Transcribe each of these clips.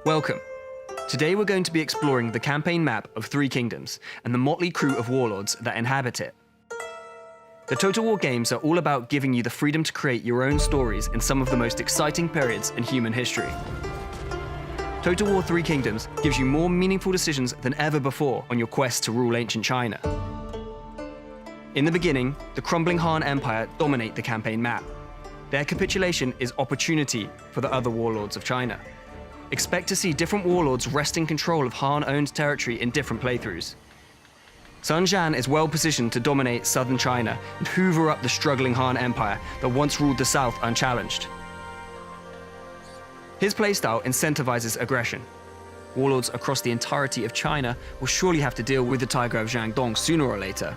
Welcome. Today we're going to be exploring the campaign map of Three Kingdoms and the motley crew of warlords that inhabit it. The Total War games are all about giving you the freedom to create your own stories in some of the most exciting periods in human history. Total War Three Kingdoms gives you more meaningful decisions than ever before on your quest to rule ancient China. In the beginning, the crumbling Han Empire dominate the campaign map. Their capitulation is opportunity for the other warlords of China. Expect to see different warlords wresting control of Han-owned territory in different playthroughs. Sun Jian is well positioned to dominate southern China and hoover up the struggling Han Empire that once ruled the south unchallenged. His playstyle incentivizes aggression. Warlords across the entirety of China will surely have to deal with the Tiger of Jiangdong sooner or later.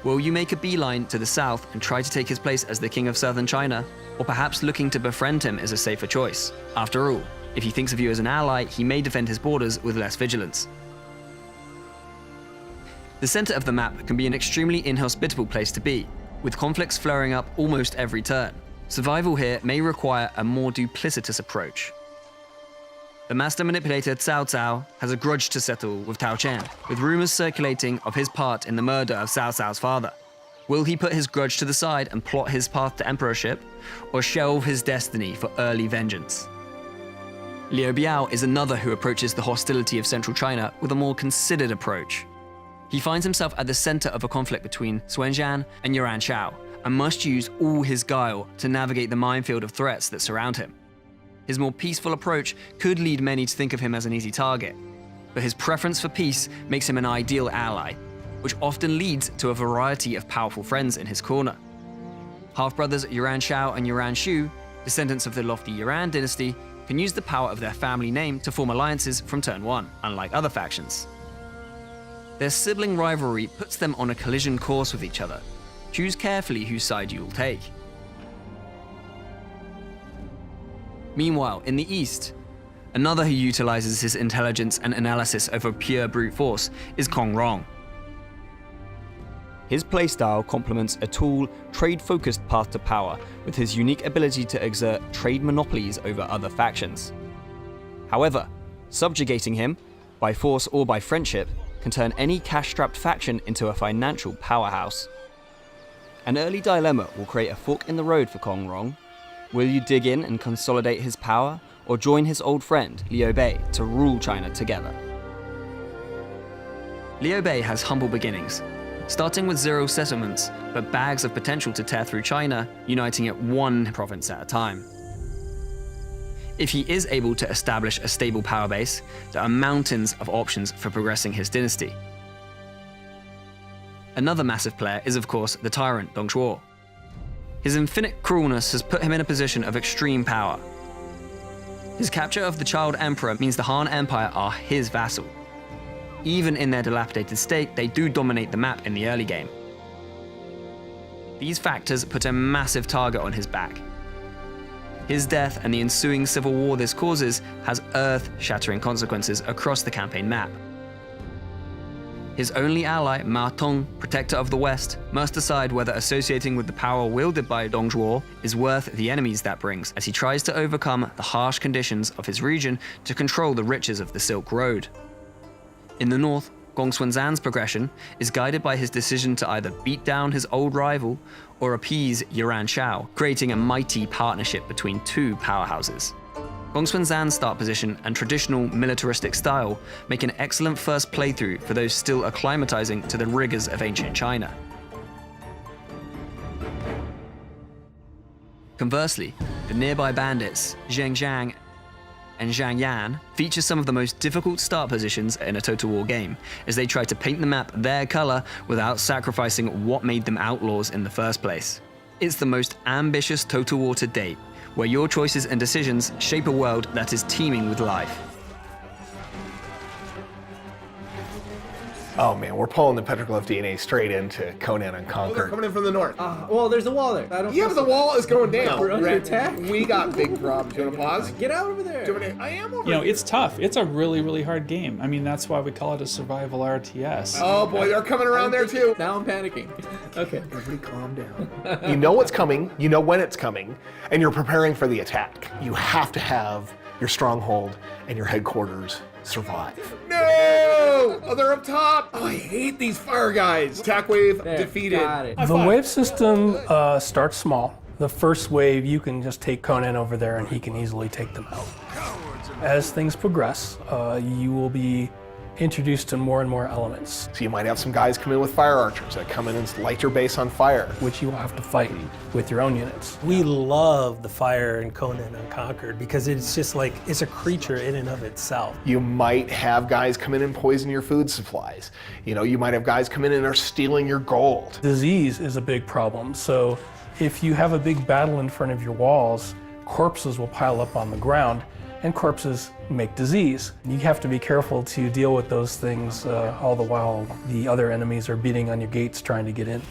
Will you make a beeline to the south and try to take his place as the king of southern China? Or perhaps looking to befriend him is a safer choice? After all, if he thinks of you as an ally, he may defend his borders with less vigilance. The center of the map can be an extremely inhospitable place to be, with conflicts flaring up almost every turn. Survival here may require a more duplicitous approach. The master manipulator Cao Cao has a grudge to settle with Tao Chen, with rumors circulating of his part in the murder of Cao Cao's father. Will he put his grudge to the side and plot his path to emperorship, or shelve his destiny for early vengeance? Liu Biao is another who approaches the hostility of central China with a more considered approach. He finds himself at the center of a conflict between Xuanzhan and Yuan Shao, and must use all his guile to navigate the minefield of threats that surround him. His more peaceful approach could lead many to think of him as an easy target, but his preference for peace makes him an ideal ally, which often leads to a variety of powerful friends in his corner. Half-brothers Yuan Shao and Yuan Shu, descendants of the lofty Yuan dynasty, can use the power of their family name to form alliances from turn one, unlike other factions. Their sibling rivalry puts them on a collision course with each other. Choose carefully whose side you will take. Meanwhile, in the east, another who utilizes his intelligence and analysis over pure brute force is Kong Rong. His playstyle complements a tall, trade-focused path to power with his unique ability to exert trade monopolies over other factions. However, subjugating him, by force or by friendship, can turn any cash-strapped faction into a financial powerhouse. An early dilemma will create a fork in the road for Kong Rong. Will you dig in and consolidate his power, or join his old friend, Liu Bei, to rule China together? Liu Bei has humble beginnings, starting with 0 settlements, but bags of potential to tear through China, uniting it one province at a time. If he is able to establish a stable power base, there are mountains of options for progressing his dynasty. Another massive player is, of course, the tyrant Dong Zhuo. His infinite cruelness has put him in a position of extreme power. His capture of the child emperor means the Han Empire are his vassal. Even in their dilapidated state, they do dominate the map in the early game. These factors put a massive target on his back. His death and the ensuing civil war this causes has earth-shattering consequences across the campaign map. His only ally, Ma Tong, protector of the West, must decide whether associating with the power wielded by Dong Zhuo is worth the enemies that brings, as he tries to overcome the harsh conditions of his region to control the riches of the Silk Road. In the north, Gong Xuanzhan's progression is guided by his decision to either beat down his old rival or appease Yuan Shao, creating a mighty partnership between two powerhouses. Gong Xuanzhan's start position and traditional militaristic style make an excellent first playthrough for those still acclimatizing to the rigors of ancient China. Conversely, the nearby bandits, Zhengzhang and Zhang Yan, feature some of the most difficult start positions in a Total War game, as they try to paint the map their color without sacrificing what made them outlaws in the first place. It's the most ambitious Total War to date, where your choices and decisions shape a world that is teeming with life. Oh man, we're pulling the petroglyph DNA straight into Conan Oh, they're Unconquered. coming in from the north. Well, there's a wall there. I don't Yeah, but the wall is going down. We're under attack. We got big problems. You want to pause? Get out over there. I am over You know, here. it's tough. It's a really, really hard game. I mean, that's why we call it a survival RTS. Oh boy, they're coming around there too. Now I'm panicking. Okay. Everybody calm down. You know what's coming, you know when it's coming, and you're preparing for the attack. You have to have your stronghold and your headquarters survive. No! Oh, they're up top. Oh, I hate these fire guys. Attack wave There, defeated. got it. The wave system starts small. The first wave, you can just take Conan over there and he can easily take them out. As things progress, you will be introduced to more and more elements, So you might have some guys come in with fire archers that come in and light your base on fire. which you will have to fight with your own units. We love the fire in Conan Unconquered because it's just like, it's a creature in and of itself. You might have guys come in and poison your food supplies. You might have guys come in and are stealing your gold. Disease is a big problem, so if you have a big battle in front of your walls, corpses will pile up on the ground, and corpses make disease. You have to be careful to deal with those things all the while the other enemies are beating on your gates trying to get in.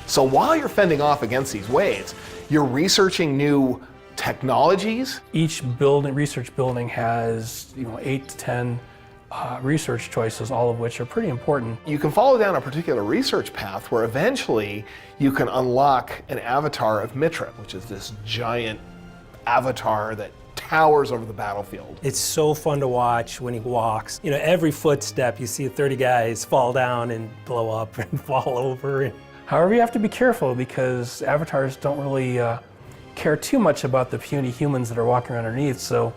So while you're fending off against these waves, you're researching new technologies. Each research building has 8 to 10 research choices, all of which are pretty important. You can follow down a particular research path where eventually you can unlock an avatar of Mithra, which is this giant avatar that towers over the battlefield. It's so fun to watch when he walks. Every footstep, you see 30 guys fall down and blow up and fall over. However, you have to be careful because avatars don't really care too much about the puny humans that are walking underneath, so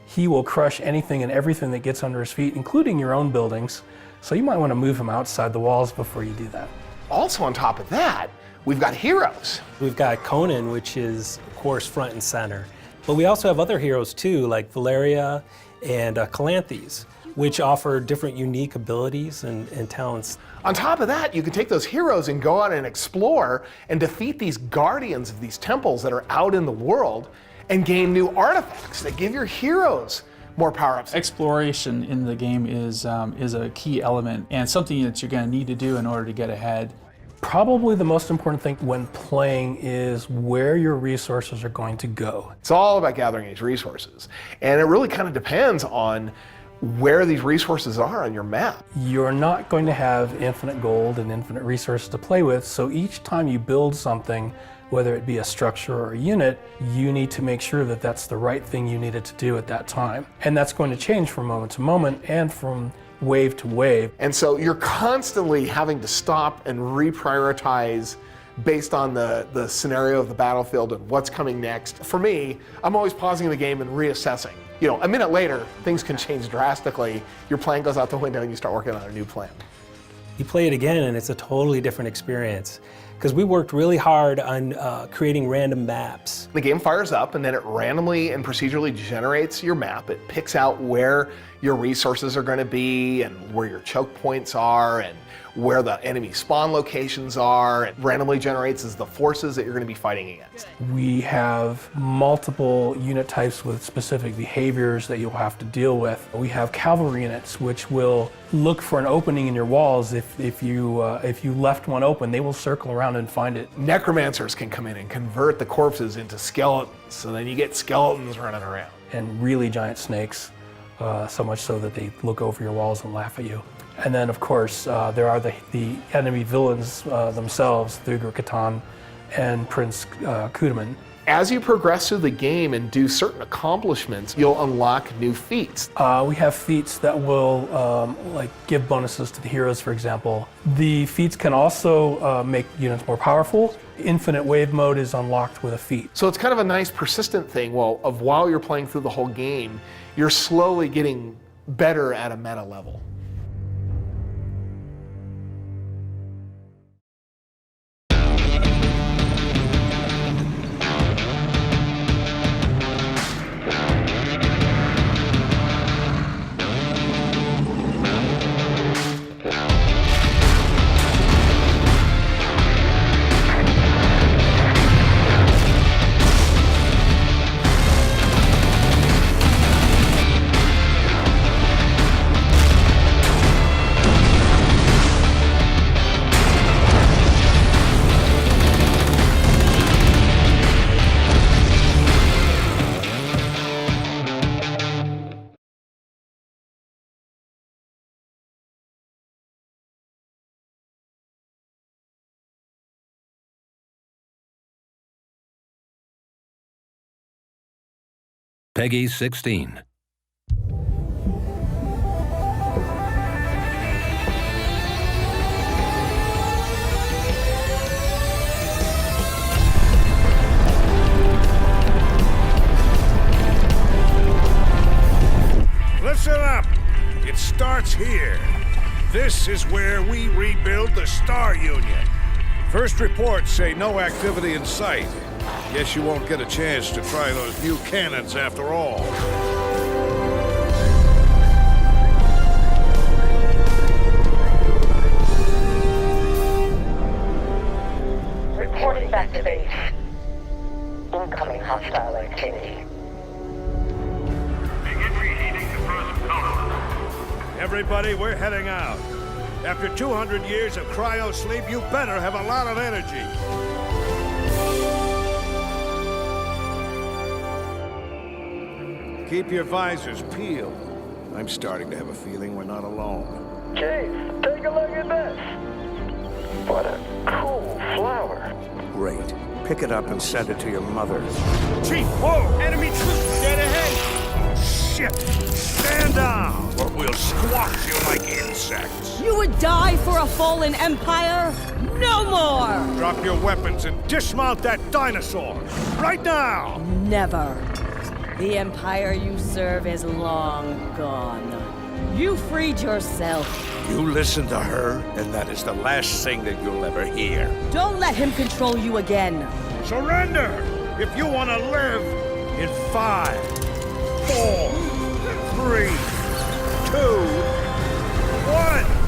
he will crush anything and everything that gets under his feet, including your own buildings. So you might want to move him outside the walls before you do that. Also on top of that, we've got heroes. We've got Conan, which is, of course, front and center. But we also have other heroes too, like Valeria and Calanthes, which offer different unique abilities and talents. On top of that, you can take those heroes and go out and explore and defeat these guardians of these temples that are out in the world and gain new artifacts that give your heroes more power-ups. Exploration in the game is a key element and something that you're going to need to do in order to get ahead. Probably the most important thing when playing is where your resources are going to go. It's all about gathering these resources. And it really kind of depends on where these resources are on your map. You're not going to have infinite gold and infinite resources to play with, so each time you build something, whether it be a structure or a unit, you need to make sure that that's the right thing you needed to do at that time. And that's going to change from moment to moment and from wave to wave. And so you're constantly having to stop and reprioritize based on the scenario of the battlefield and what's coming next. For me, I'm always pausing the game and reassessing. A minute later, things can change drastically. Your plan goes out the window and you start working on a new plan. You play it again and it's a totally different experience because we worked really hard on creating random maps. The game fires up and then it randomly and procedurally generates your map. It picks out where your resources are going to be and where your choke points are and where the enemy spawn locations are. It randomly generates as the forces that you're going to be fighting against. We have multiple unit types with specific behaviors that you'll have to deal with. We have cavalry units which will look for an opening in your walls. If you left one open, they will circle around and find it. Necromancers can come in and convert the corpses into skeletons, so then you get skeletons running around. And really giant snakes, so much so that they look over your walls and laugh at you. And then, of course, there are the enemy villains themselves, Thugur Khatan and Prince Kudaman. As you progress through the game and do certain accomplishments, you'll unlock new feats. We have feats that will give bonuses to the heroes, for example. The feats can also make units more powerful. Infinite wave mode is unlocked with a feat. So it's kind of a nice persistent thing. While you're playing through the whole game, you're slowly getting better at a meta level. Peggy 16. Listen up! It starts here. This is where we rebuild the Star Union. First reports say no activity in sight. Guess you won't get a chance to try those new cannons after all. Reporting back to base. Incoming hostile activity. Everybody, we're heading out. After 200 years of cryo sleep, you better have a lot of energy. Keep your visors peeled. I'm starting to have a feeling we're not alone. Chief, take a look at this. What a cool flower. Great. Pick it up and send it to your mother. Chief, whoa! Enemy troops dead ahead! Oh, shit! Stand down, or we'll squash you like insects. You would die for a fallen empire? No more! Drop your weapons and dismount that dinosaur! Right now! Never. The empire you serve is long gone. You freed yourself. You listen to her, and that is the last thing that you'll ever hear. Don't let him control you again. Surrender! If you want to live in 5, 4, 3, 2, 1!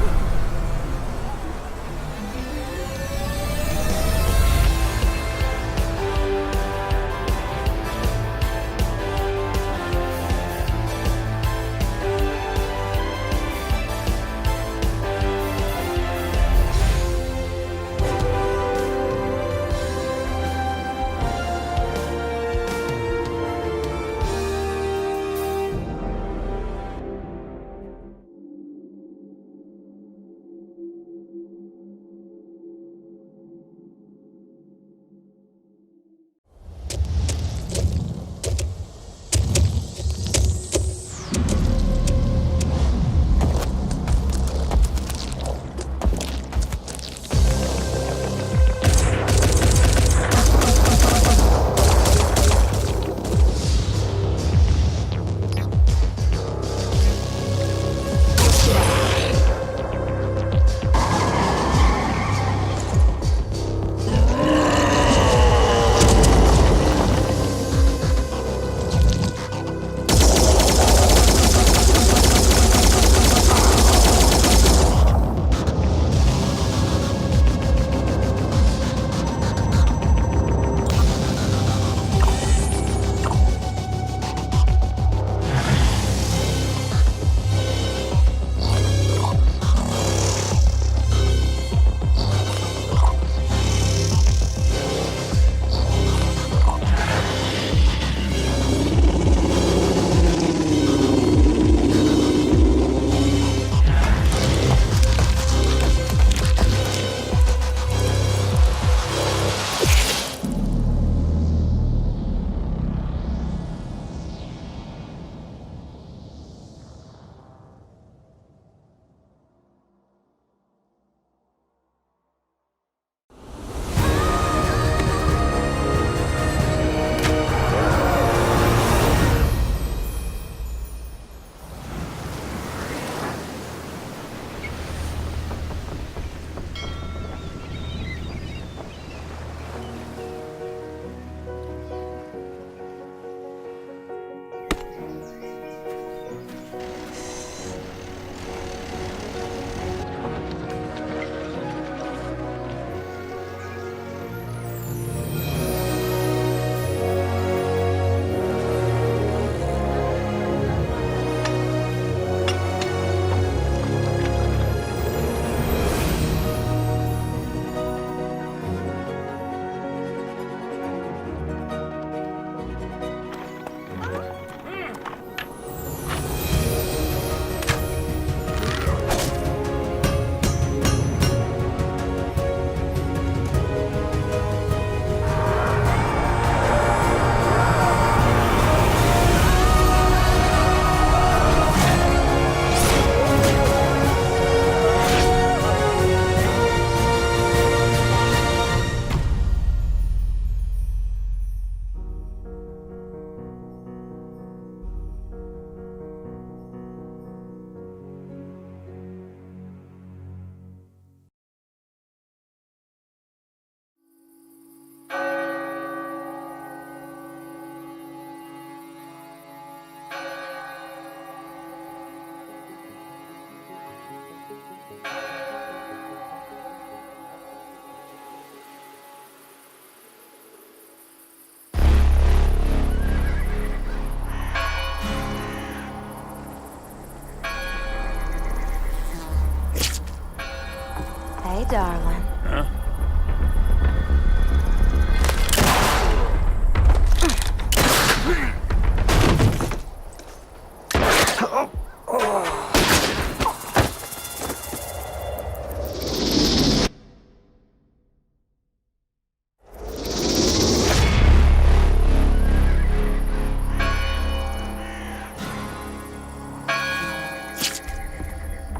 darling. Huh?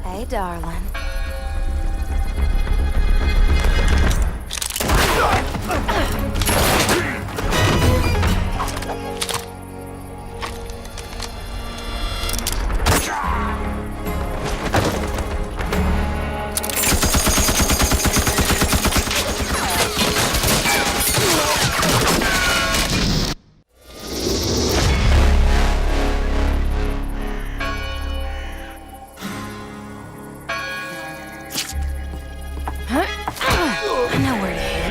Hey, darling. I know where to hit.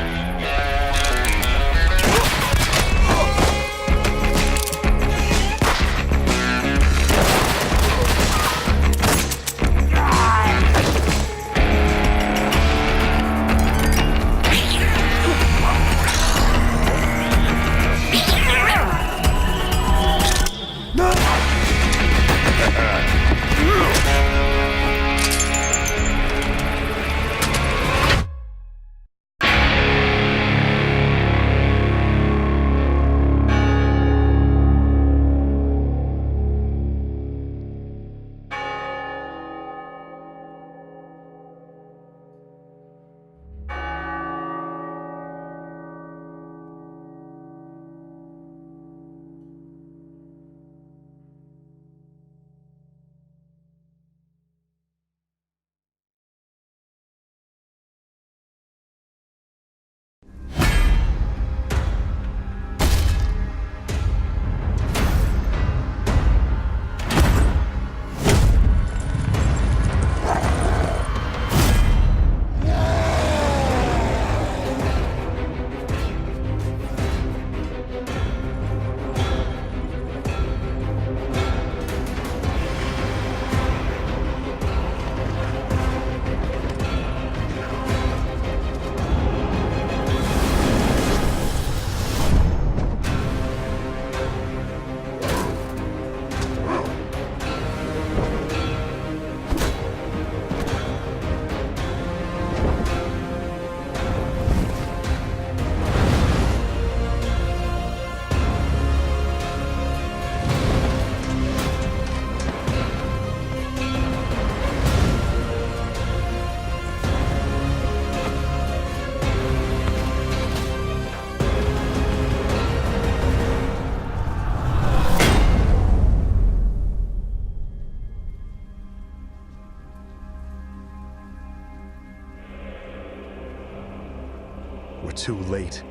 We're too late.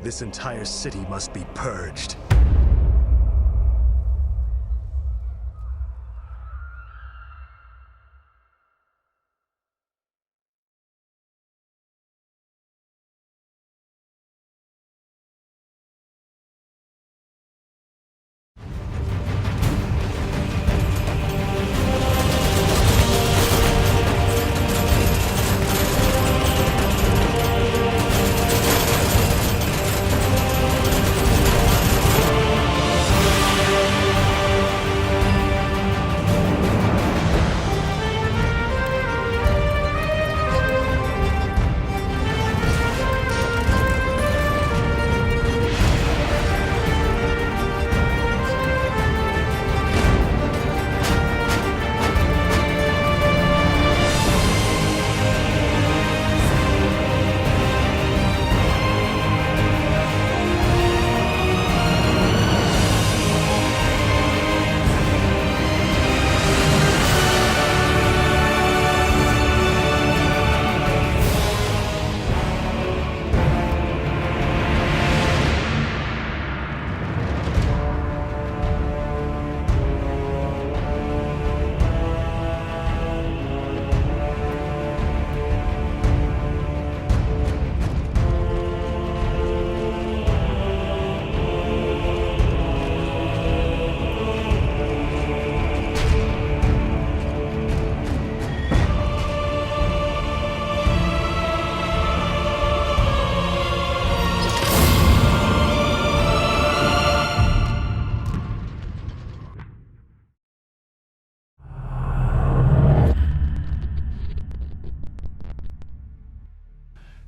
This entire city must be purged.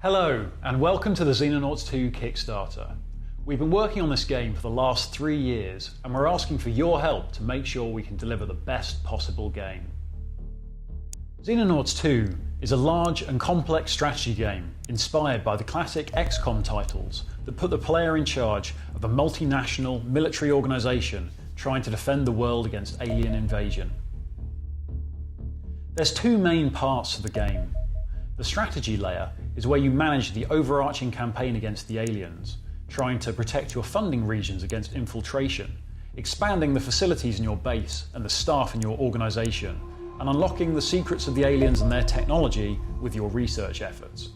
Hello, and welcome to the Xenonauts 2 Kickstarter. We've been working on this game for the last 3 years, and we're asking for your help to make sure we can deliver the best possible game. Xenonauts 2 is a large and complex strategy game inspired by the classic XCOM titles that put the player in charge of a multinational military organisation trying to defend the world against alien invasion. There's 2 main parts to the game. The strategy layer is where you manage the overarching campaign against the aliens, trying to protect your funding regions against infiltration, expanding the facilities in your base and the staff in your organisation, and unlocking the secrets of the aliens and their technology with your research efforts.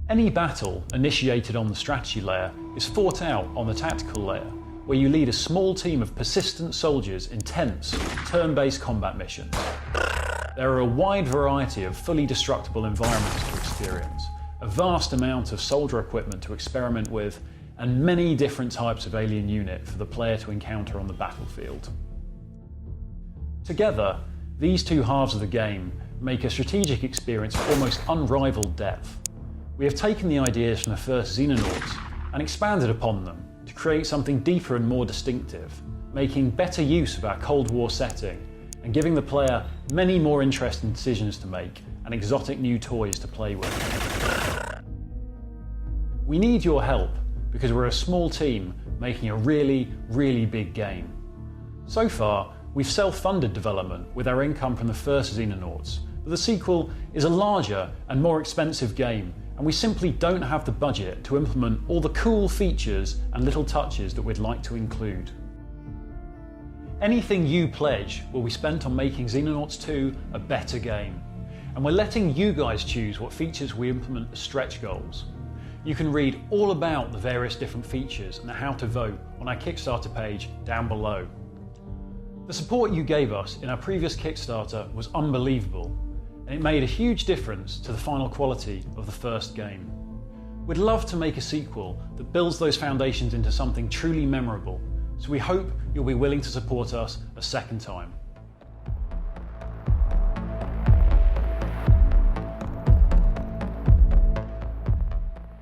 Any battle initiated on the strategy layer is fought out on the tactical layer, where you lead a small team of persistent soldiers in tense, turn-based combat missions. There are a wide variety of fully destructible environments to experience, a vast amount of soldier equipment to experiment with, and many different types of alien unit for the player to encounter on the battlefield. Together, these 2 halves of the game make a strategic experience of almost unrivaled depth. We have taken the ideas from the first Xenonauts and expanded upon them to create something deeper and more distinctive, making better use of our Cold War setting and giving the player many more interesting decisions to make and exotic new toys to play with. We need your help because we're a small team making a really, really big game. So far, we've self-funded development with our income from the first Xenonauts, but the sequel is a larger and more expensive game, and we simply don't have the budget to implement all the cool features and little touches that we'd like to include. Anything you pledge will be spent on making Xenonauts 2 a better game, and we're letting you guys choose what features we implement as stretch goals. You can read all about the various different features and how to vote on our Kickstarter page down below. The support you gave us in our previous Kickstarter was unbelievable, and it made a huge difference to the final quality of the first game. We'd love to make a sequel that builds those foundations into something truly memorable, so we hope you'll be willing to support us a second time.